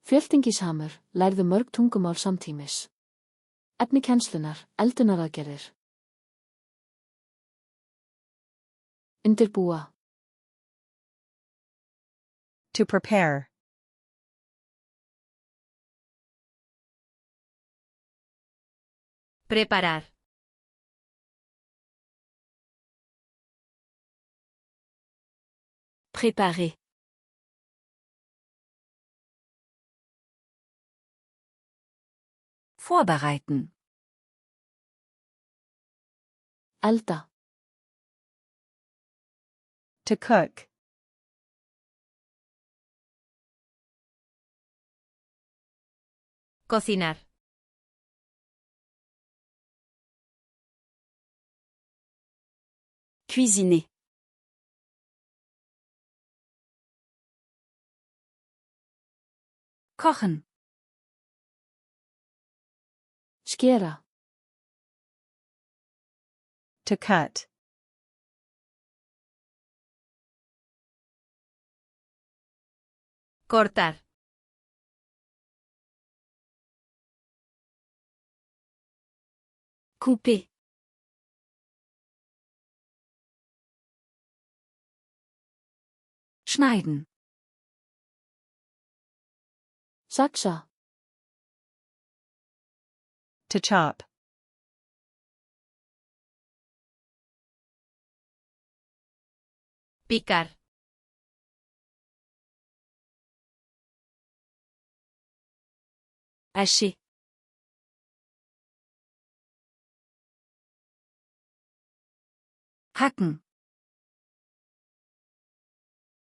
Fjöltyngishamur lærðu mörg tungumál samtímis. Efni kennslunar, eldunaraðgerðir. Undirbúa. To prepare. Preparar. Préparer. Vorbereiten. Elda. To cook. Cocinar. Cuisiner. Kochen. Skera. To cut. Cortar. Couper. Schneiden. Saksa. To chop. Picar. Hacher. Hacken.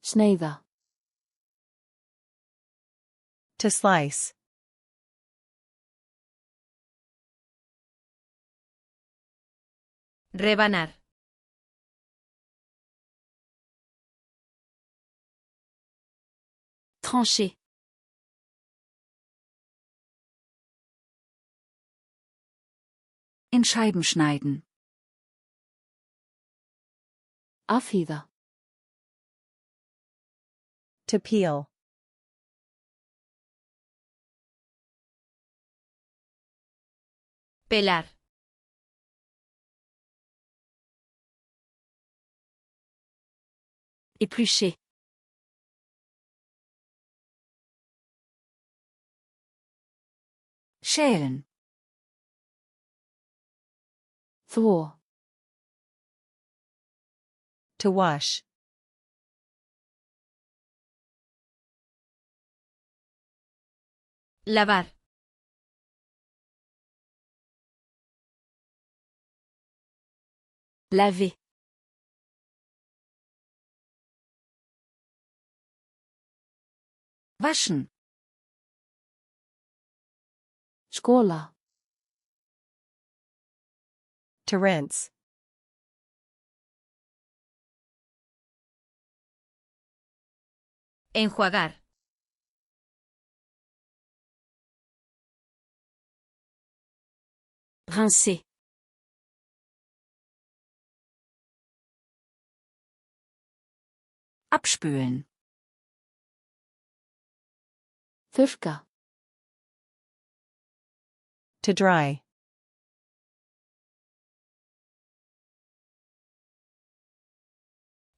Sneiða. To slice. Rebanar. Trancher. In Scheiben schneiden. Afhýða. To peel. Pelar. Éplucher. Schälen. Þvo. To wash. Lavar. Laver. Waschen. Skóla. To rinse. Enjuagar. Rincer. Abspülen. Þurrka. To dry.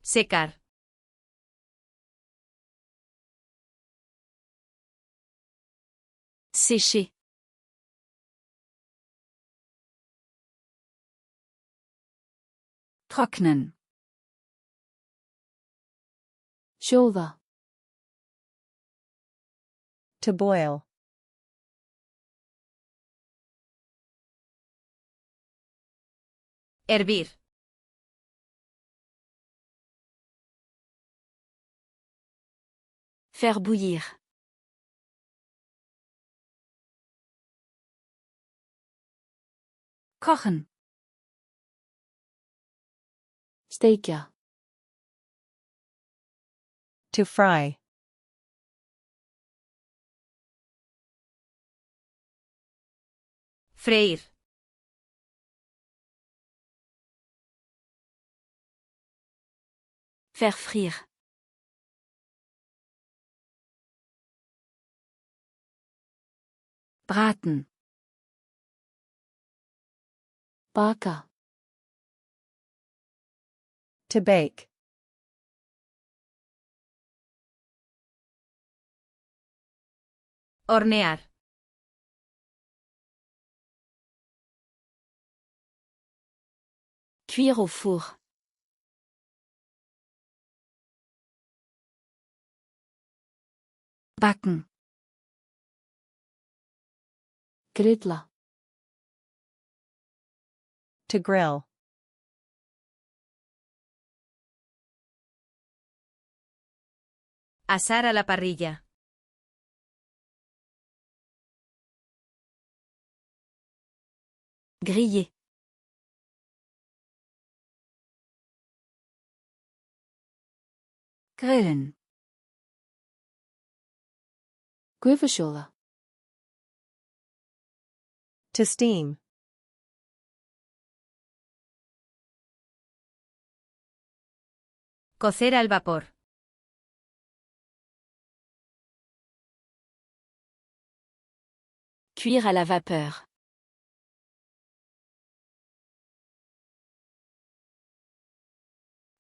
Secar. Sécher. Trocknen. Sjóða. To boil. Hervir. Faire bouillir. Kochen. Steikja. To fry. Freír. Faire frire. Braten. Baka. To bake. Hornear. Cuire au four. Backen. Grilla. To grill. Asar a la parrilla. Griller. Grillen. Gufasjola. To steam. Cocer al vapor. Cuire à la vapeur.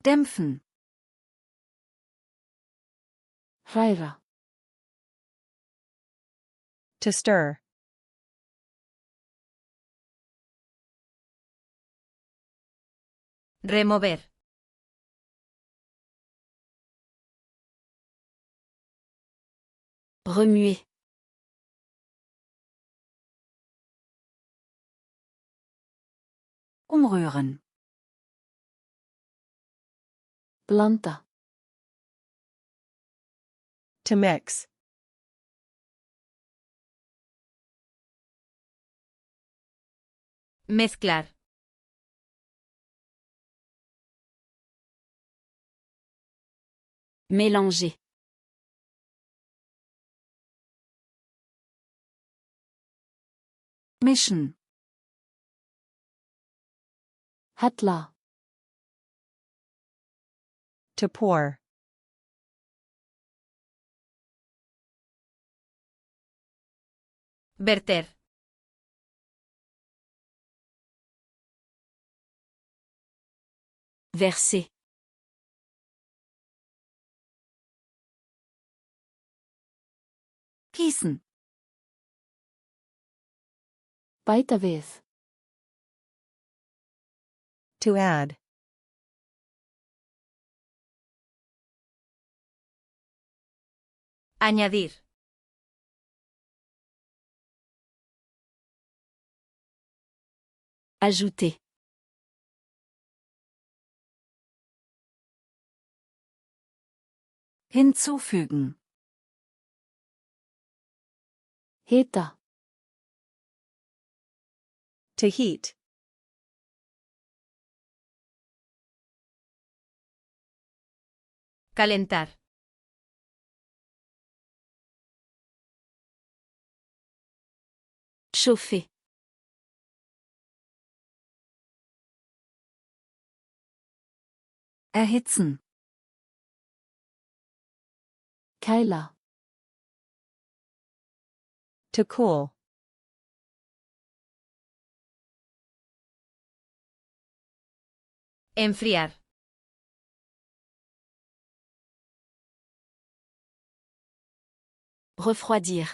Dämpfen. Hræra. To stir. Remover. Remuer. Umrühren. Blanda. To mix. Mezclar. Mélanger. Mischen. Hella. To pour. Verter. Verser. Gießen. Bæta við. To add. Añadir. Ajouter. Hinzufügen. Hita. To heat. Calentar. Chauffer. Erhitzen. Kæla. To cool. Enfriar. Refroidir.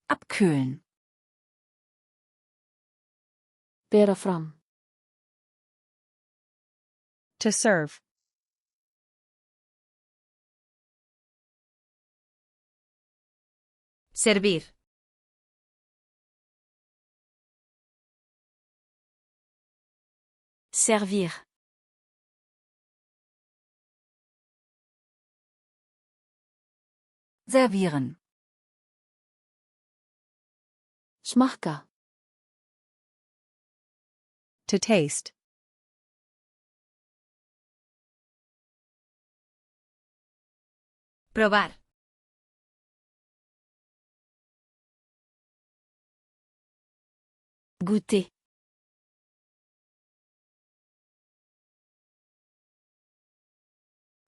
Abkühlen. Bera fram. To serve. Servir. Servir. Servieren. Smakka. To taste. Probar. Goûter.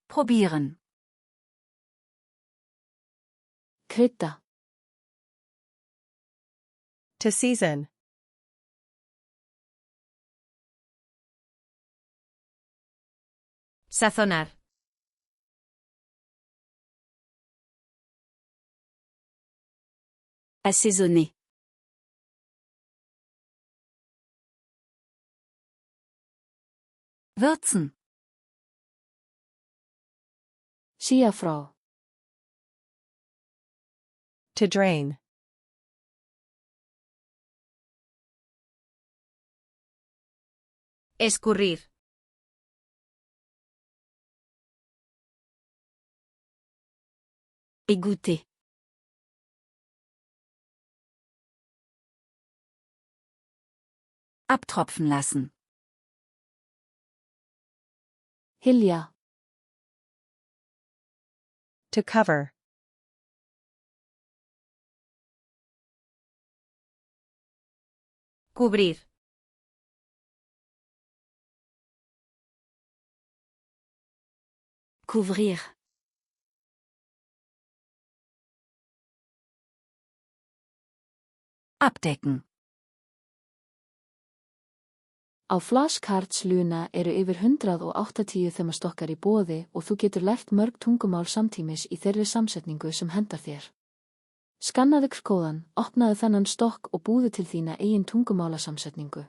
Probieren. Krydda. To season. Sazonar. Assaisonner. Würzen. Sía frá. To drain. Escurrir. Égoutter. Abtropfen lassen. Hylja. To cover. Cubrir. Couvrir. Abdecken. Á flashcards-luna eru yfir 180 þemastokkar í boði og þú getur lært mörg tungumál samtímis í þeirri samsetningu sem hendar þér. Skannaðu kóðan, opnaðu þennan stokk og búðu til þína eigin tungumálasamsetningu.